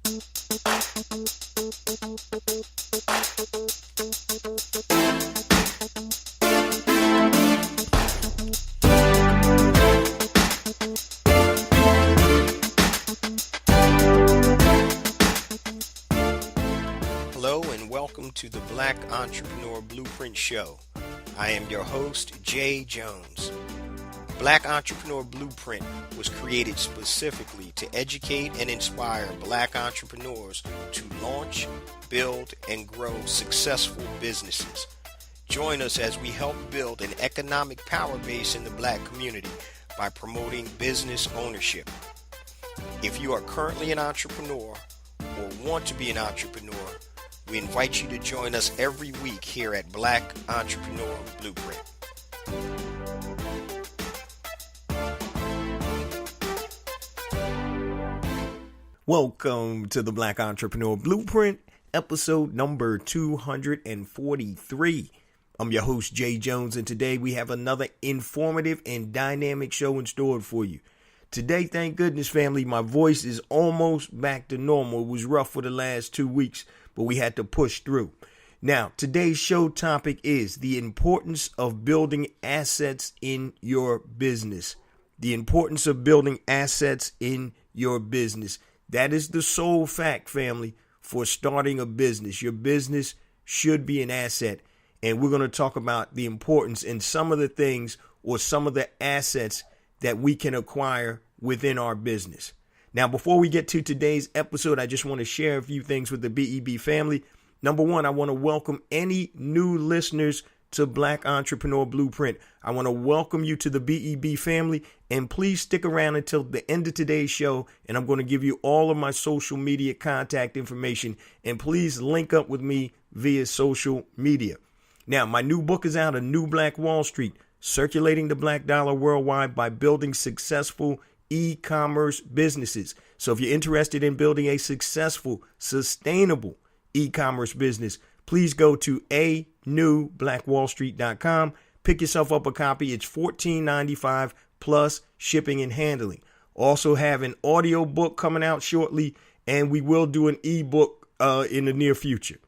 Hello and welcome to the Black Entrepreneur Blueprint Show. I am your host, Jay Jones. Black Entrepreneur Blueprint was created specifically to educate and inspire Black entrepreneurs to launch, build, and grow successful businesses. Join us as we help build an economic power base in the Black community by promoting business ownership. If you are currently an entrepreneur or want to be an entrepreneur, we invite you to join us every week here at Black Entrepreneur Blueprint. Welcome to the Black Entrepreneur Blueprint, episode number 243. I'm your host, Jay Jones, and today we have another informative and dynamic show in store for you. Today, thank goodness, family, my voice is almost back to normal. It was rough for the last 2 weeks, but we had to push through. Now, today's show topic is the importance of building assets in your business. The importance of building assets in your business. That is the sole fact, family, for starting a business. Your business should be an asset. And we're going to talk about the importance and some of the things or some of the assets that we can acquire within our business. Now, before we get to today's episode, I just want to share a few things with the BEB family. Number one, I want to welcome any new listeners to Black Entrepreneur Blueprint. I want to welcome you to the BEB family, and please stick around until the end of today's show, and I'm going to give you all of my social media contact information, and please link up with me via social media. Now, my new book is out, A New Black Wall Street, Circulating the Black Dollar Worldwide by Building Successful E-Commerce Businesses. So if you're interested in building a successful, sustainable e-commerce business, please go to anewblackwallstreet.com. Pick yourself up a copy. It's $14.95 plus shipping and handling. Also have an audio book coming out shortly, and we will do an ebook in the near future.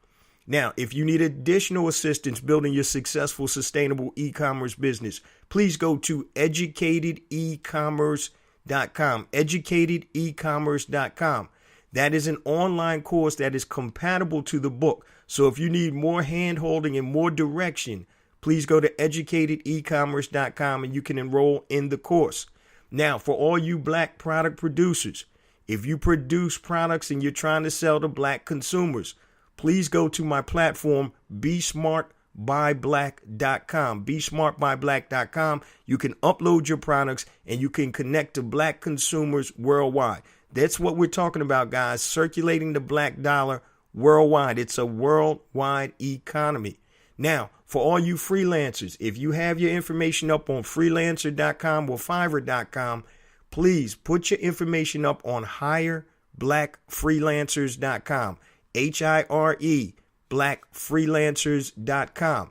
Now, if you need additional assistance building your successful, sustainable e-commerce business, please go to educatedecommerce.com. Educatedecommerce.com. That is an online course that is compatible to the book. So if you need more hand-holding and more direction, please go to educatedecommerce.com and you can enroll in the course. Now, for all you Black product producers, if you produce products and you're trying to sell to Black consumers, please go to my platform, BeSmartByBlack.com. BeSmartByBlack.com. You can upload your products and you can connect to Black consumers worldwide. That's what we're talking about, guys. Circulating the black dollar worldwide. It's a worldwide economy. Now, for all you freelancers, if you have your information up on freelancer.com or fiverr.com, please put your information up on hireblackfreelancers.com. HIRE, blackfreelancers.com.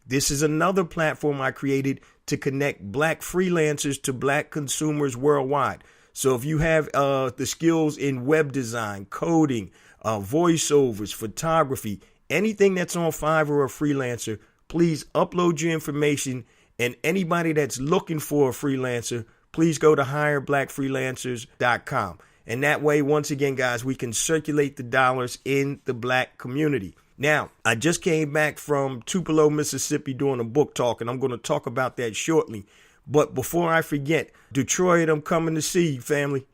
This is another platform I created to connect Black freelancers to Black consumers worldwide. So if you have the skills in web design, coding, voiceovers, photography, anything that's on Fiverr or Freelancer, please upload your information. And anybody that's looking for a freelancer, please go to hireblackfreelancers.com. And that way, once again, guys, we can circulate the dollars in the Black community. Now, I just came back from Tupelo, Mississippi doing a book talk, and I'm going to talk about that shortly. But before I forget, Detroit, I'm coming to see you, family.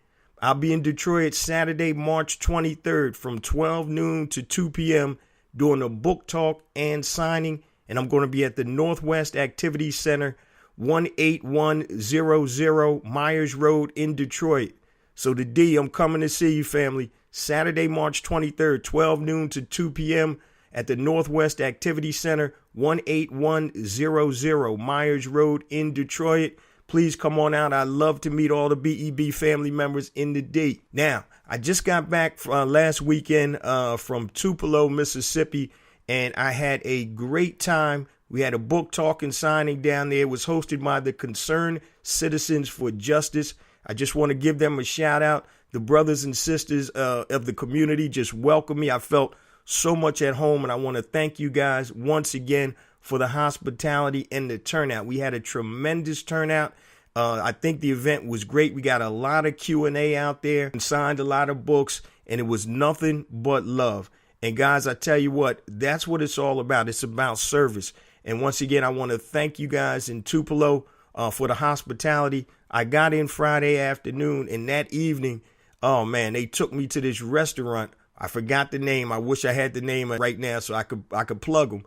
I'll be in Detroit Saturday, March 23rd from 12 noon to 2 p.m. doing a book talk and signing. And I'm going to be at the Northwest Activity Center, 18100 Myers Road in Detroit. So the D, I'm coming to see you, family. Saturday, March 23rd, 12 noon to 2 p.m. at the Northwest Activity Center, 18100 Myers Road in Detroit. Please come on out. I'd love to meet all the BEB family members in the D. Now, I just got back last weekend from Tupelo, Mississippi, and I had a great time. We had a book talk and signing down there. It was hosted by the Concerned Citizens for Justice. I just want to give them a shout out. The brothers and sisters of the community just welcomed me. I felt so much at home, and I want to thank you guys once again for the hospitality and the turnout. We had a tremendous turnout. I think the event was great. We got a lot of Q&A out there and signed a lot of books, and it was nothing but love. And guys, I tell you what, that's what it's all about. It's about service. And once again, I want to thank you guys in Tupelo for the hospitality. I got in Friday afternoon, and that evening, oh man, they took me to this restaurant. I forgot the name. I wish I had the name right now so I could plug them.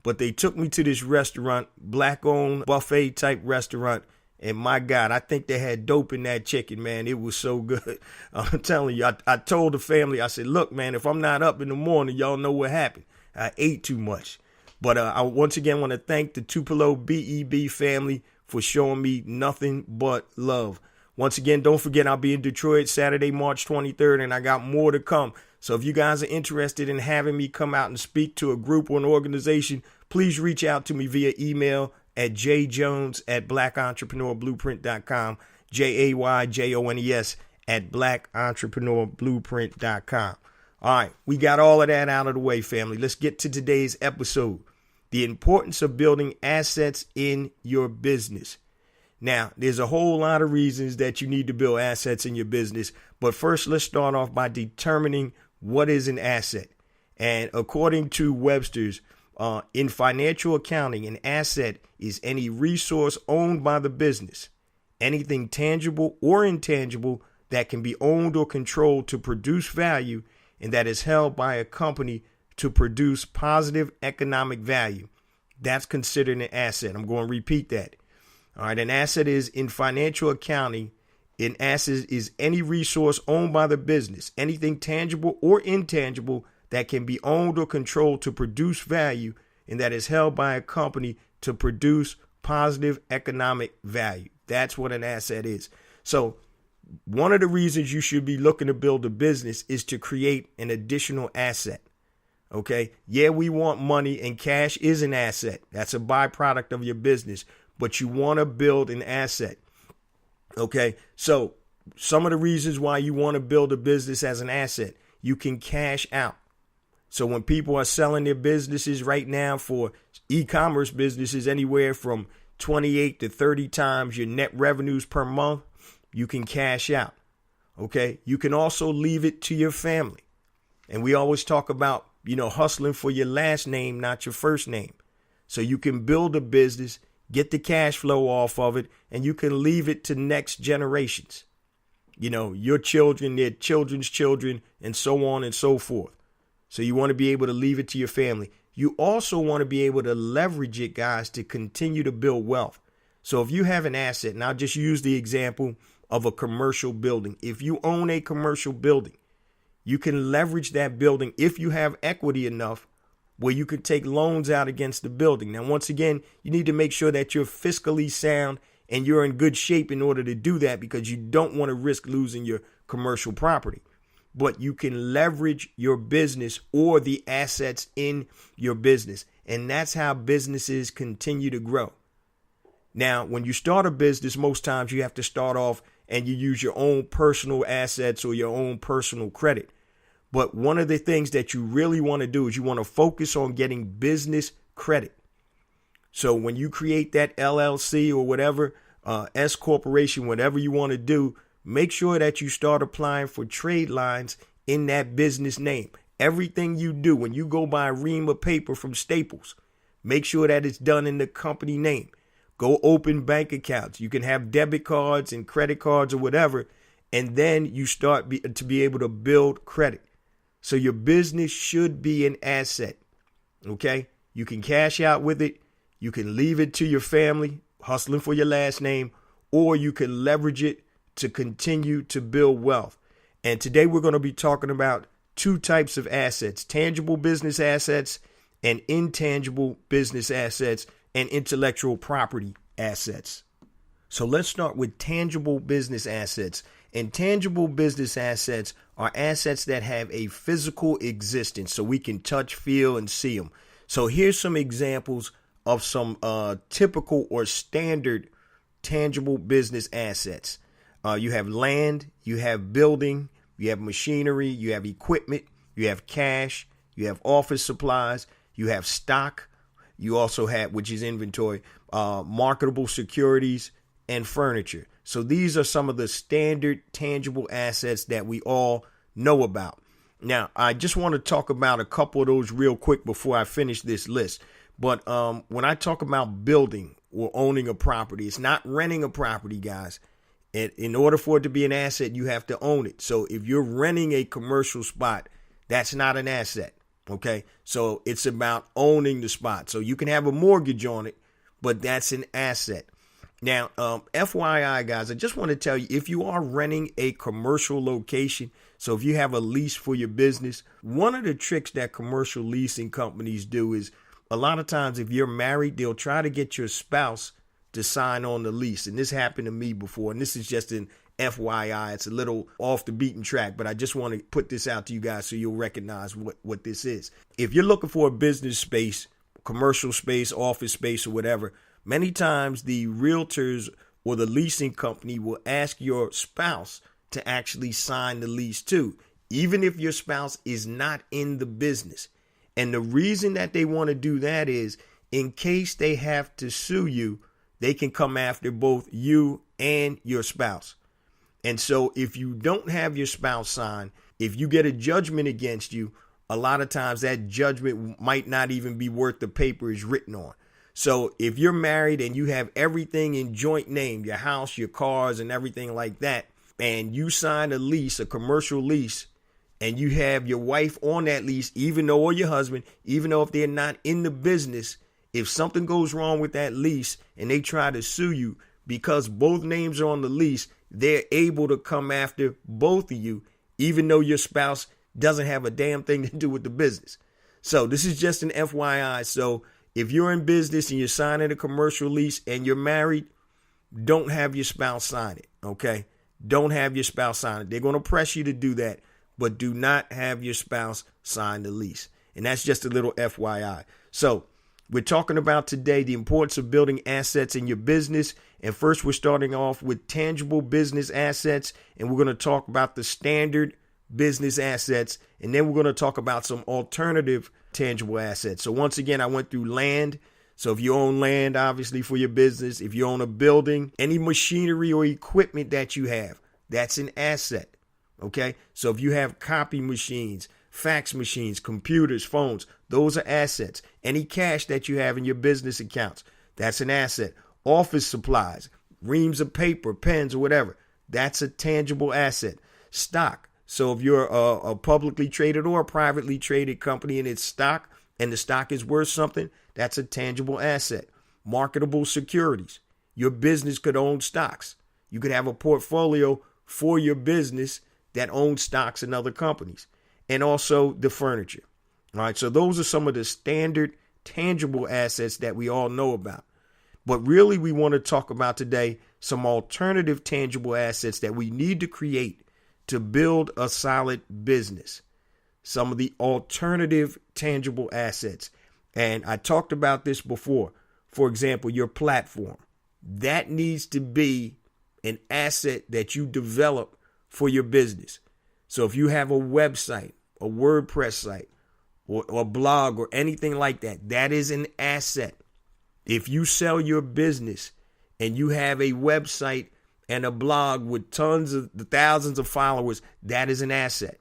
But they took me to this restaurant, black-owned buffet type restaurant. And my God, I think they had dope in that chicken, man. It was so good. I'm telling you, I told the family, I said, look, man, if I'm not up in the morning, y'all know what happened. I ate too much. But I once again want to thank the Tupelo BEB family for showing me nothing but love. Once again, don't forget, I'll be in Detroit Saturday, March 23rd, and I got more to come. So if you guys are interested in having me come out and speak to a group or an organization, please reach out to me via email at jjones@blackentrepreneurblueprint.com, JAYJONES@blackentrepreneurblueprint.com. All right, we got all of that out of the way, family. Let's get to today's episode. The importance of building assets in your business. Now, there's a whole lot of reasons that you need to build assets in your business. But first, let's start off by determining what is an asset. And according to Webster's, in financial accounting, an asset is any resource owned by the business, anything tangible or intangible that can be owned or controlled to produce value and that is held by a company to produce positive economic value. That's considered an asset. I'm going to repeat that. All right, an asset is in financial accounting. An asset is any resource owned by the business, anything tangible or intangible that can be owned or controlled to produce value and that is held by a company to produce positive economic value. That's what an asset is. So one of the reasons you should be looking to build a business is to create an additional asset. Okay. Yeah, we want money, and cash is an asset. That's a byproduct of your business, but you want to build an asset. Okay. So some of the reasons why you want to build a business as an asset, you can cash out. So when people are selling their businesses right now for e-commerce businesses, anywhere from 28 to 30 times your net revenues per month, you can cash out. Okay. You can also leave it to your family. And we always talk about, hustling for your last name, not your first name. So you can build a business, get the cash flow off of it, and you can leave it to next generations. Your children, their children's children, and so on and so forth. So you want to be able to leave it to your family. You also want to be able to leverage it, guys, to continue to build wealth. So if you have an asset, and I'll just use the example of a commercial building. If you own a commercial building, you can leverage that building if you have equity enough where you can take loans out against the building. Now, once again, you need to make sure that you're fiscally sound and you're in good shape in order to do that, because you don't want to risk losing your commercial property. But you can leverage your business or the assets in your business. And that's how businesses continue to grow. Now, when you start a business, most times you have to start off and you use your own personal assets or your own personal credit. But one of the things that you really want to do is you want to focus on getting business credit. So when you create that LLC or whatever, S corporation, whatever you want to do, make sure that you start applying for trade lines in that business name. Everything you do, when you go buy a ream of paper from Staples, make sure that it's done in the company name. Go open bank accounts. You can have debit cards and credit cards or whatever, and then you start to be able to build credit. So your business should be an asset. Okay? You can cash out with it. You can leave it to your family, hustling for your last name, or you can leverage it to continue to build wealth. And today we're going to be talking about two types of assets: tangible business assets and intangible business assets and intellectual property assets. So let's start with tangible business assets. And tangible business assets are assets that have a physical existence, so we can touch, feel, and see them. So here's some examples of some typical or standard tangible business assets. You have land, you have building, you have machinery, you have equipment, you have cash, you have office supplies, you have stock, you also have, which is inventory, marketable securities, and furniture. So these are some of the standard tangible assets that we all know about. Now, I just want to talk about a couple of those real quick before I finish this list. But when I talk about building or owning a property, it's not renting a property, guys. And in order for it to be an asset, you have to own it. So if you're renting a commercial spot, that's not an asset. Okay, so it's about owning the spot. So you can have a mortgage on it, but that's an asset. Now, FYI, guys, I just want to tell you, if you are renting a commercial location, so if you have a lease for your business, one of the tricks that commercial leasing companies do is a lot of times if you're married, they'll try to get your spouse to sign on the lease. And this happened to me before. And this is just an FYI. It's a little off the beaten track, but I just want to put this out to you guys so you'll recognize what this is. If you're looking for a business space, commercial space, office space, or whatever, many times the realtors or the leasing company will ask your spouse to actually sign the lease too, even if your spouse is not in the business. And the reason that they want to do that is in case they have to sue you, they can come after both you and your spouse. And so if you don't have your spouse sign, if you get a judgment against you, a lot of times that judgment might not even be worth the paper it's written on. So if you're married and you have everything in joint name, your house, your cars, and everything like that, and you sign a lease, a commercial lease, and you have your wife on that lease, even though, or your husband, even though if they're not in the business, if something goes wrong with that lease and they try to sue you because both names are on the lease, they're able to come after both of you, even though your spouse doesn't have a damn thing to do with the business. So this is just an FYI. So if you're in business and you're signing a commercial lease and you're married, don't have your spouse sign it, okay? Don't have your spouse sign it. They're going to press you to do that, but do not have your spouse sign the lease. And that's just a little FYI. So we're talking about today the importance of building assets in your business. And first, we're starting off with tangible business assets, and we're going to talk about the standard business assets, and then we're going to talk about some alternative tangible assets. So once again, I went through land. So if you own land, obviously for your business, if you own a building, any machinery or equipment that you have, that's an asset. Okay. So if you have copy machines, fax machines, computers, phones, those are assets. Any cash that you have in your business accounts, that's an asset. Office supplies, reams of paper, pens, or whatever, that's a tangible asset. Stock. So if you're a publicly traded or a privately traded company and it's stock and the stock is worth something, that's a tangible asset. Marketable securities. Your business could own stocks. You could have a portfolio for your business that owns stocks in other companies. And also the furniture. All right, so those are some of the standard tangible assets that we all know about. But really, we want to talk about today some alternative tangible assets that we need to create to build a solid business. Some of the alternative tangible assets. And I talked about this before. For example, your platform. That needs to be an asset that you develop for your business. So if you have a website, a WordPress site, or a blog or anything like that, that is an asset. If you sell your business and you have a website and a blog with thousands of followers, that is an asset.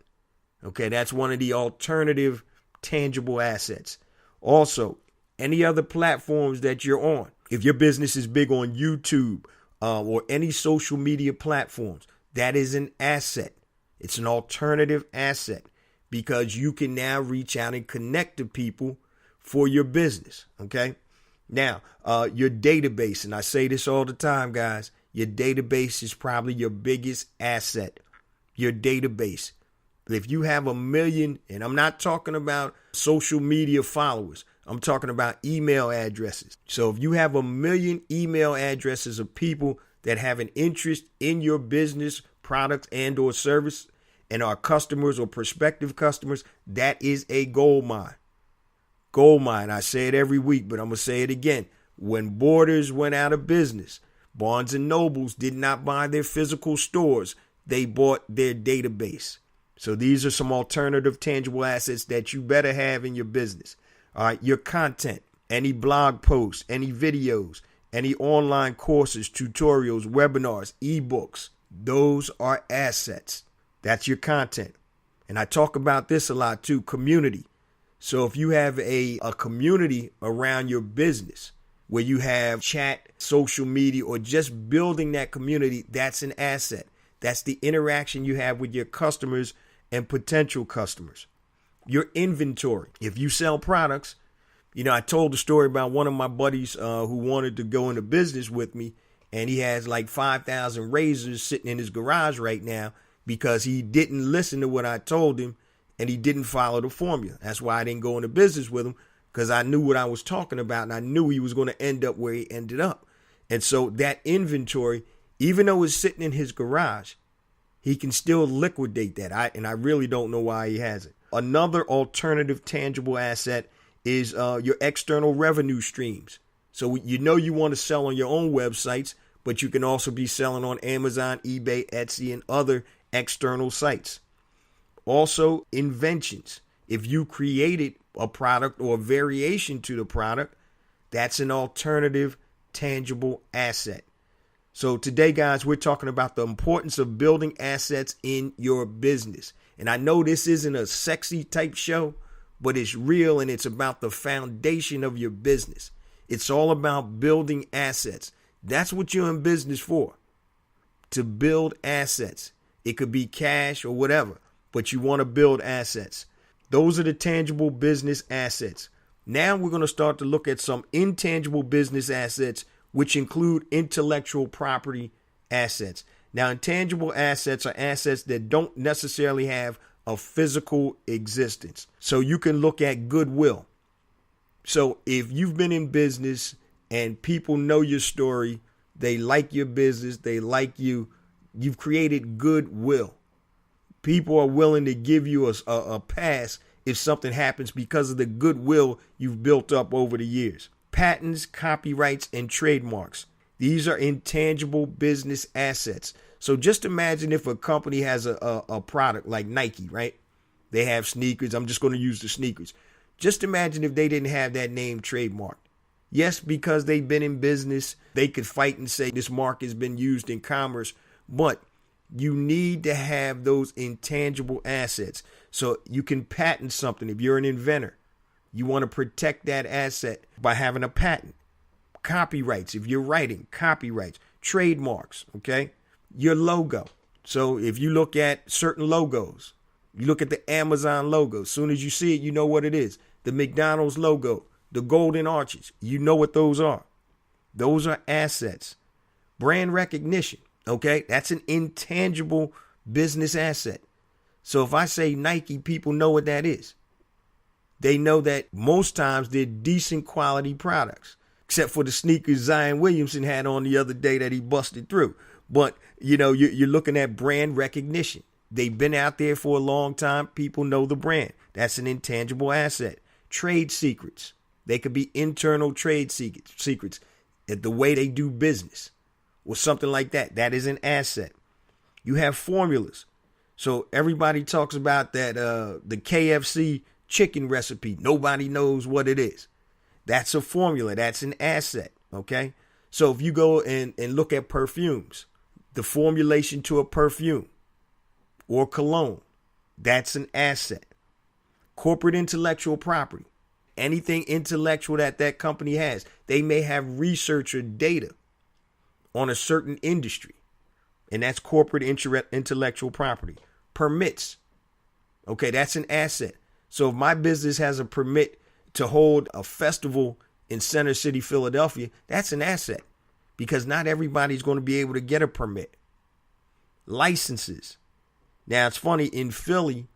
Okay, that's one of the alternative tangible assets. Also, any other platforms that you're on. If your business is big on YouTube or any social media platforms, that is an asset. It's an alternative asset because you can now reach out and connect to people for your business. Okay. Now, your database, and I say this all the time, guys, your database is probably your biggest asset. Your database. If you have 1 million, and I'm not talking about social media followers, I'm talking about email addresses. So if you have 1 million email addresses of people that have an interest in your business, products, and or service, and are customers or prospective customers, that is a gold mine. Gold mine. I say it every week, but I'm going to say it again. When Borders went out of business, Barnes and Nobles did not buy their physical stores. They bought their database. So these are some alternative tangible assets that you better have in your business. All right, your content, any blog posts, any videos, any online courses, tutorials, webinars, ebooks, those are assets. That's your content. And I talk about this a lot too, community. So if you have a community around your business where you have chat, social media, or just building that community, that's an asset. That's the interaction you have with your customers and potential customers. Your inventory. If you sell products, I told the story about one of my buddies who wanted to go into business with me, and he has like 5,000 razors sitting in his garage right now because he didn't listen to what I told him and he didn't follow the formula. That's why I didn't go into business with him, because I knew what I was talking about and I knew he was going to end up where he ended up. And so that inventory, even though it's sitting in his garage, he can still liquidate that. I really don't know why he hasn't. Another alternative tangible asset is your external revenue streams. So you want to sell on your own websites, but you can also be selling on Amazon, eBay, Etsy, and other external sites. Also, inventions. If you created a product or a variation to the product, that's an alternative tangible asset. So today, guys, we're talking about the importance of building assets in your business. And I know this isn't a sexy type show, but it's real, and it's about the foundation of your business. It's all about building assets. That's what you're in business for, to build assets. It could be cash or whatever, but you want to build assets. Those are the tangible business assets. Now we're going to start to look at some intangible business assets, which include intellectual property assets. Now, intangible assets are assets that don't necessarily have a physical existence. So you can look at goodwill. So if you've been in business and people know your story, they like your business, they like you, you've created goodwill. People are willing to give you a pass if something happens because of the goodwill you've built up over the years. Patents, copyrights, and trademarks. These are intangible business assets. So just imagine if a company has a product like Nike, right? They have sneakers. I'm just going to use the sneakers. Just imagine if they didn't have that name trademarked. Yes, because they've been in business, they could fight and say this mark has been used in commerce, but you need to have those intangible assets. So you can patent something. If you're an inventor, you want to protect that asset by having a patent. Copyrights, if you're writing, copyrights, trademarks, okay? Your logo. So if you look at certain logos, you look at the Amazon logo, as soon as you see it, you know what it is. The McDonald's logo, the golden arches, you know what those are. Those are assets. Brand recognition, okay? That's an intangible business asset. So if I say Nike, people know what that is. They know that most times they're decent quality products, except for the sneakers Zion Williamson had on the other day that he busted through. But, you're looking at brand recognition. They've been out there for a long time. People know the brand. That's an intangible asset. Trade secrets. They could be internal trade secrets, the way they do business or something like that. That is an asset. You have formulas. So everybody talks about that the KFC chicken recipe. Nobody knows what it is. That's a formula. That's an asset. Okay. So if you go and look at perfumes, the formulation to a perfume or cologne, that's an asset. Corporate intellectual property, anything intellectual that company has. They may have research or data on a certain industry, and that's corporate intellectual property. Permits. Okay, that's an asset. So if my business has a permit to hold a festival in Center City, Philadelphia, that's an asset, because not everybody's going to be able to get a permit. Licenses. Now, it's funny, in Philly,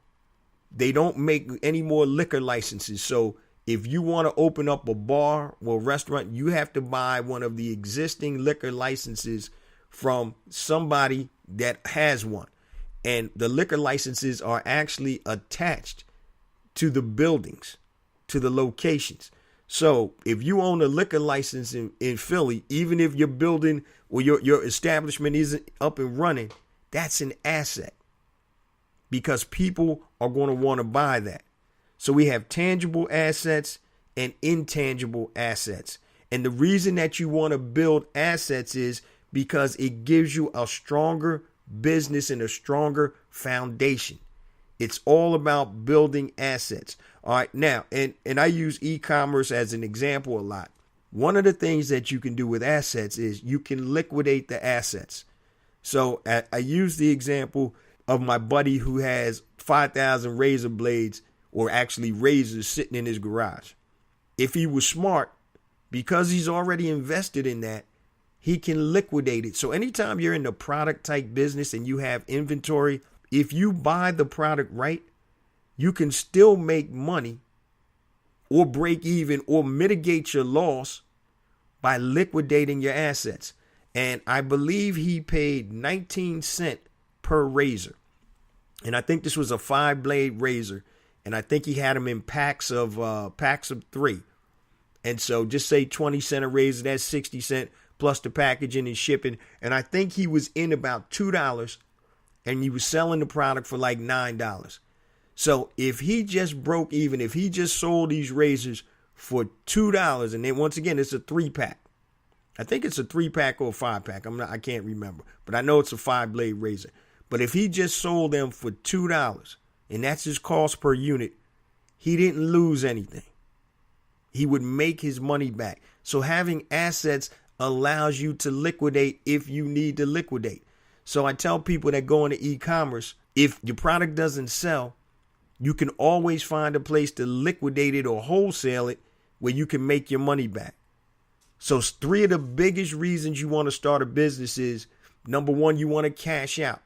they don't make any more liquor licenses. So if you want to open up a bar or restaurant, you have to buy one of the existing liquor licenses from somebody that has one. And the liquor licenses are actually attached to the buildings, to the locations. So if you own a liquor license in Philly, even if your building or your establishment isn't up and running, that's an asset because people are going to want to buy that. So we have tangible assets and intangible assets. And the reason that you want to build assets is because it gives you a stronger business and a stronger foundation. It's all about building assets. All right, now, and I use e-commerce as an example a lot. One of the things that you can do with assets is you can liquidate the assets. So I use the example of my buddy who has 5,000 razor blades, or actually razors, sitting in his garage. If he was smart, because he's already invested in that, he can liquidate it. So anytime you're in the product type business and you have inventory, if you buy the product right, you can still make money or break even or mitigate your loss by liquidating your assets. And I believe he paid 19 cents per razor. And I think this was a 5-blade razor. And I think he had them in packs of 3. And so just say 20 cents a razor, that's 60 cents plus the packaging and shipping. And I think he was in about $2 and he was selling the product for like $9. So if he just broke even, if he just sold these razors for $2, and then once again, it's a 3-pack. I think it's a 3-pack or a 5-pack. I can't remember, but I know it's a 5-blade razor. But if he just sold them for $2, and that's his cost per unit, he didn't lose anything. He would make his money back. So having assets allows you to liquidate if you need to liquidate. So I tell people that go into e-commerce, if your product doesn't sell, you can always find a place to liquidate it or wholesale it where you can make your money back. So 3 of the biggest reasons you want to start a business is, number 1, you want to cash out.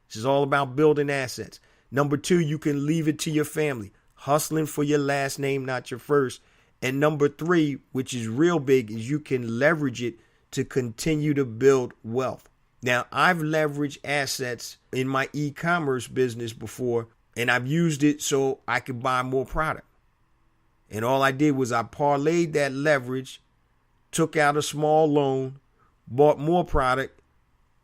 This is all about building assets. Number 2, you can leave it to your family, hustling for your last name, not your first. And number 3, which is real big, is you can leverage it to continue to build wealth. Now, I've leveraged assets in my e-commerce business before, and I've used it so I could buy more product. And all I did was I parlayed that leverage, took out a small loan, bought more product,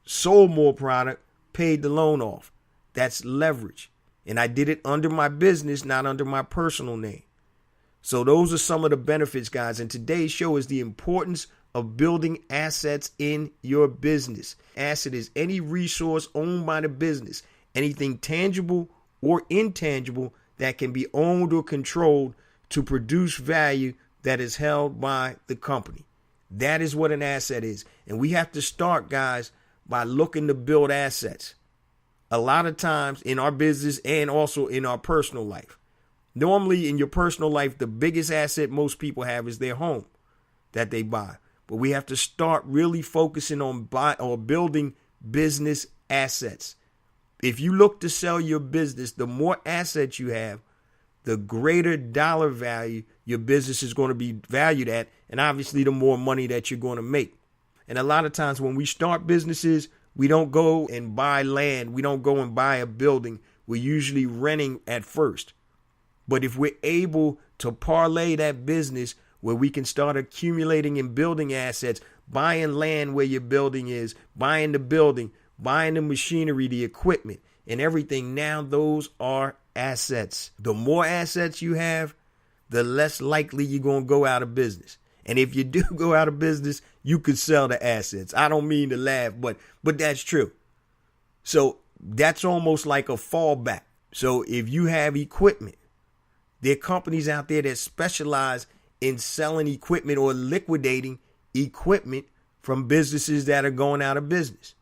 sold more product, paid the loan off. That's leverage. And I did it under my business, not under my personal name. So those are some of the benefits, guys. And today's show is the importance of building assets in your business. Asset is any resource owned by the business, anything tangible or intangible that can be owned or controlled to produce value that is held by the company. That is what an asset is. And we have to start, guys, by looking to build assets. A lot of times in our business and also in our personal life. Normally in your personal life, the biggest asset most people have is their home that they buy. But we have to start really focusing on building business assets. If you look to sell your business, the more assets you have, the greater dollar value your business is going to be valued at. And obviously, the more money that you're going to make. And a lot of times when we start businesses, we don't go and buy land. We don't go and buy a building. We're usually renting at first. But if we're able to parlay that business where we can start accumulating and building assets, buying land where your building is, buying the building, buying the machinery, the equipment, and everything, now those are assets. The more assets you have, the less likely you're going to go out of business. And if you do go out of business, you could sell the assets. I don't mean to laugh, but that's true. So that's almost like a fallback. So if you have equipment, there are companies out there that specialize in selling equipment or liquidating equipment from businesses that are going out of business.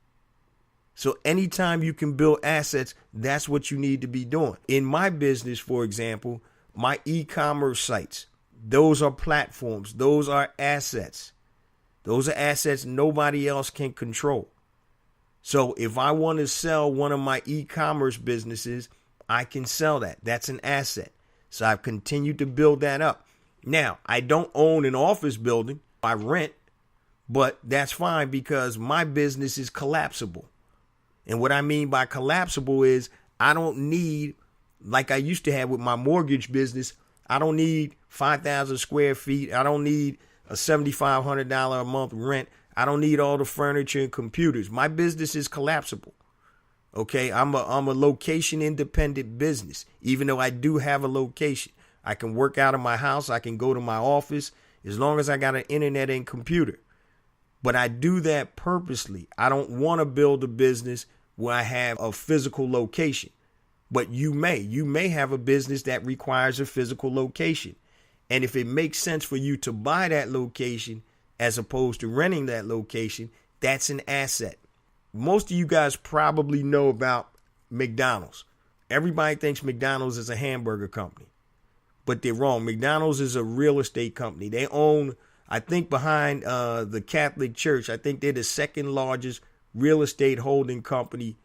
So anytime you can build assets, that's what you need to be doing. In my business, for example, my e-commerce sites, those are platforms. Those are assets. Those are assets nobody else can control. So if I want to sell one of my e-commerce businesses, I can sell that. That's an asset. So I've continued to build that up. Now, I don't own an office building. I rent, but that's fine because my business is collapsible. And what I mean by collapsible is I don't need, like I used to have with my mortgage business, I don't need 5,000 square feet. I don't need a $7,500 a month rent. I don't need all the furniture and computers. My business is collapsible. Okay, I'm a location independent business. Even though I do have a location, I can work out of my house. I can go to my office as long as I got an internet and computer. But I do that purposely. I don't want to build a business where I have a physical location. But you may have a business that requires a physical location. And if it makes sense for you to buy that location as opposed to renting that location, that's an asset. Most of you guys probably know about McDonald's. Everybody thinks McDonald's is a hamburger company, but they're wrong. McDonald's is a real estate company. They own, I think, behind the Catholic Church, I think they're the second largest real estate holding company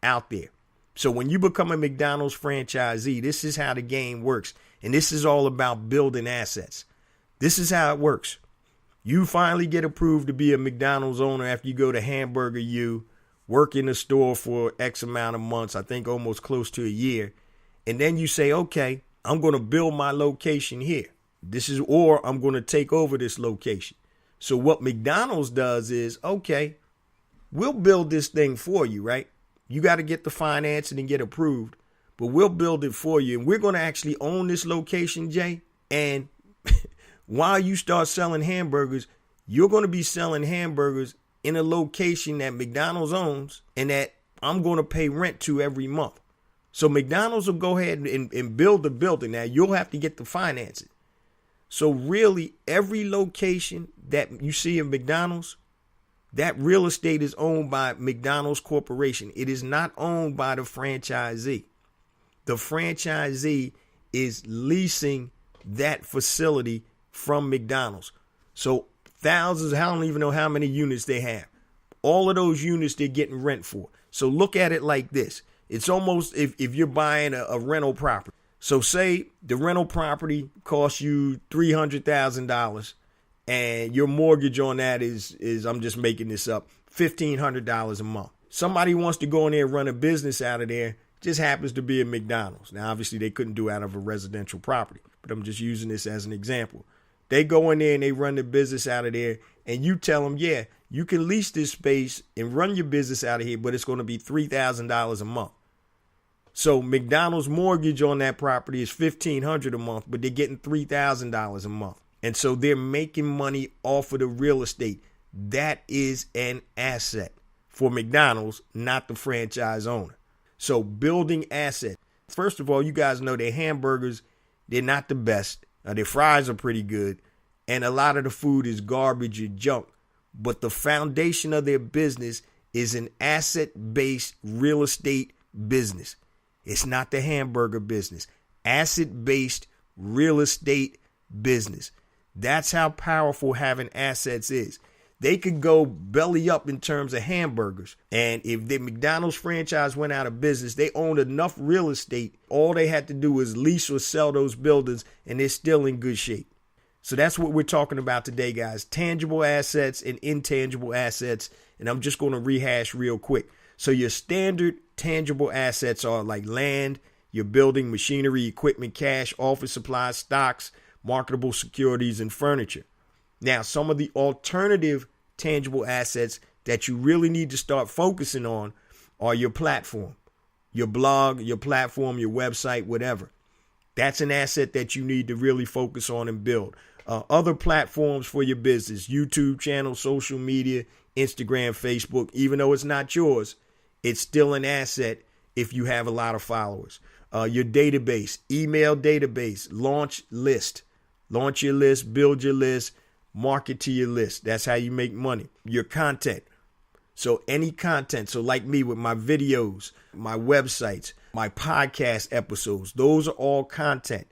out there. So when you become a McDonald's franchisee, this is how the game works. And this is all about building assets. This is how it works. You finally get approved to be a McDonald's owner after you go to Hamburger U, work in the store for X amount of months, I think almost close to a year. And then you say, okay, I'm going to build my location here. Or I'm going to take over this location. So what McDonald's does is, okay, we'll build this thing for you, right? You got to get the financing and get approved, but we'll build it for you. And we're going to actually own this location, Jay. And while you start selling hamburgers, you're going to be selling hamburgers in a location that McDonald's owns and that I'm going to pay rent to every month. So McDonald's will go ahead and build the building. Now you'll have to get the financing. So really, every location that you see in McDonald's, that real estate is owned by McDonald's Corporation. It is not owned by the franchisee. The franchisee is leasing that facility from McDonald's. So thousands, I don't even know how many units they have. All of those units they're getting rent for. So look at it like this. It's almost if you're buying a rental property. So say the rental property costs you $300,000 and your mortgage on that is I'm just making this up, $1,500 a month. Somebody wants to go in there and run a business out of there, just happens to be a McDonald's. Now, obviously, they couldn't do it out of a residential property, but I'm just using this as an example. They go in there and they run the business out of there, and you tell them, yeah, you can lease this space and run your business out of here, but it's going to be $3,000 a month. So McDonald's mortgage on that property is $1,500 a month, but they're getting $3,000 a month. And so they're making money off of the real estate. That is an asset for McDonald's, not the franchise owner. So building assets. First of all, you guys know their hamburgers, they're not the best. Their fries are pretty good. And a lot of the food is garbage and junk. But the foundation of their business is an asset-based real estate business. It's not the hamburger business. Asset-based real estate business. That's how powerful having assets is. They could go belly up in terms of hamburgers. And if the McDonald's franchise went out of business, they owned enough real estate. All they had to do was lease or sell those buildings, and they're still in good shape. So that's what we're talking about today, guys. Tangible assets and intangible assets. And I'm just going to rehash real quick. So your standard tangible assets are like land, your building, machinery, equipment, cash, office supplies, stocks, marketable securities, and furniture. Now, some of the alternative tangible assets that you really need to start focusing on are your platform, your blog, your platform, your website, whatever. That's an asset that you need to really focus on and build. Other platforms for your business, YouTube channel, social media, Instagram, Facebook, even though it's not yours, it's still an asset if you have a lot of followers. Your database, email database, launch list. Launch your list, build your list, market to your list. That's how you make money. Your content. So any content. So like me with my videos, my websites, my podcast episodes, those are all content.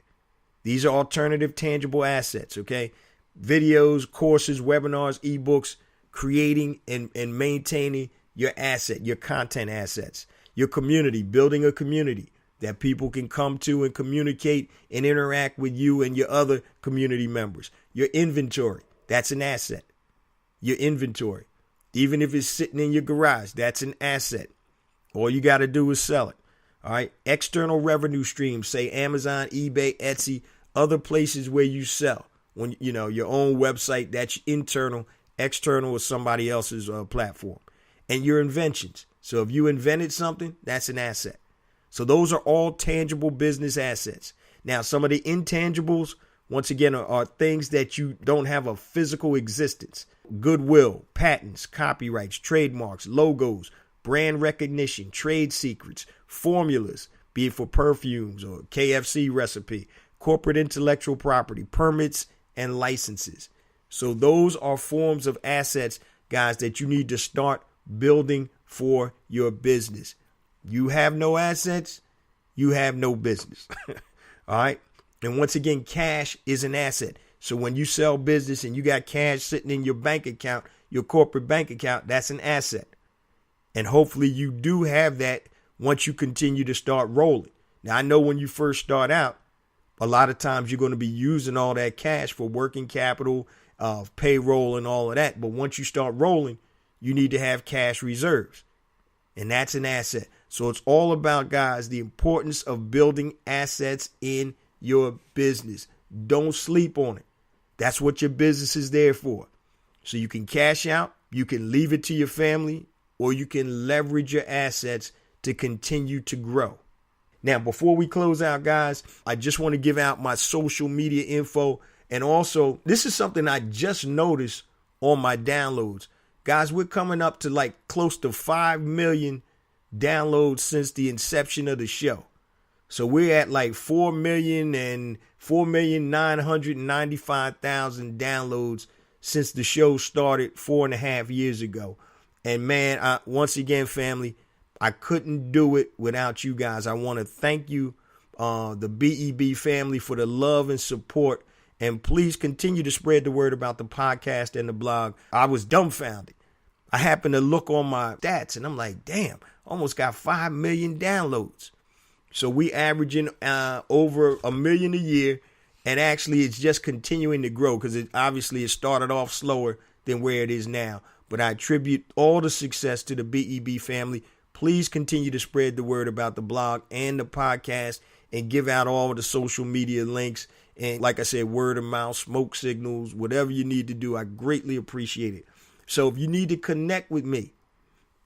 These are alternative tangible assets, okay? Videos, courses, webinars, ebooks, creating and maintaining your asset, your content assets. Your community, building a community that people can come to and communicate and interact with you and your other community members. Your inventory, that's an asset. Your inventory, even if it's sitting in your garage, that's an asset. All you got to do is sell it. All right. External revenue streams, say Amazon, eBay, Etsy, other places where you sell. When your own website, that's internal, external or somebody else's platform. And your inventions. So if you invented something, that's an asset. So those are all tangible business assets. Now, some of the intangibles, once again, are things that you don't have a physical existence. Goodwill, patents, copyrights, trademarks, logos, brand recognition, trade secrets, formulas, be it for perfumes or KFC recipe, corporate intellectual property, permits, and licenses. So those are forms of assets, guys, that you need to start building for your business. You have no assets, you have no business. All right. And once again, cash is an asset. So when you sell business and you got cash sitting in your bank account, your corporate bank account, that's an asset. And hopefully you do have that once you continue to start rolling. Now, I know when you first start out, a lot of times you're going to be using all that cash for working capital, payroll and all of that. But once you start rolling, you need to have cash reserves. And that's an asset. So it's all about, guys, the importance of building assets in your business. Don't sleep on it. That's what your business is there for. So you can cash out, you can leave it to your family, or you can leverage your assets to continue to grow. Now, before we close out, guys, I just want to give out my social media info. And also, this is something I just noticed on my downloads. Guys, we're coming up to like close to 5 million downloads since the inception of the show. So we're at like 4,995,000 downloads since the show started 4.5 years ago. And man, once again, family, I couldn't do it without you guys. I want to thank you, the BEB family, for the love and support. And please continue to spread the word about the podcast and the blog. I was dumbfounded. I happened to look on my stats and I'm like, damn, almost got 5 million downloads. So we averaging over 1 million a year. And actually, it's just continuing to grow because it started off slower than where it is now. But I attribute all the success to the BEB family. Please continue to spread the word about the blog and the podcast and give out all the social media links. And like I said, word of mouth, smoke signals, whatever you need to do, I greatly appreciate it. So if you need to connect with me,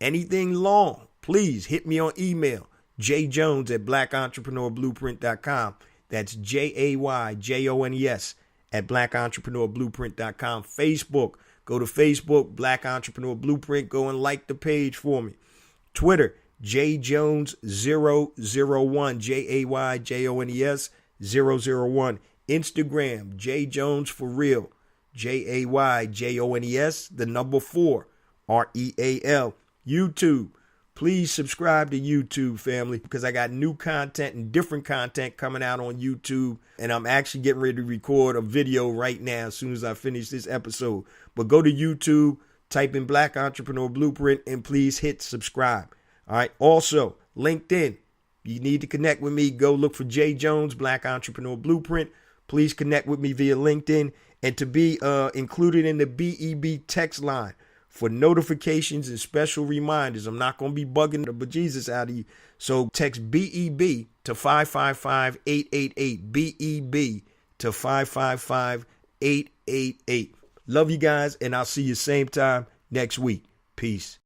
anything long, please hit me on email, jjones@blackentrepreneurblueprint.com. That's JAYJONES@blackentrepreneurblueprint.com. Facebook, go to Facebook, Black Entrepreneur Blueprint. Go and like the page for me. Twitter, JJones001, JAYJONES001. Instagram, JJonesForReal, JAYJONES4, REAL. YouTube, please subscribe to YouTube, family, because I got new content and different content coming out on YouTube. And I'm actually getting ready to record a video right now as soon as I finish this episode. But go to YouTube, type in Black Entrepreneur Blueprint, and please hit subscribe. All right. Also, LinkedIn. You need to connect with me. Go look for J Jones, Black Entrepreneur Blueprint. Please connect with me via LinkedIn and to be included in the BEB text line for notifications and special reminders. I'm not going to be bugging the bejesus out of you. So text BEB to 555-888. BEB to 555-888. Love you guys, and I'll see you same time next week. Peace.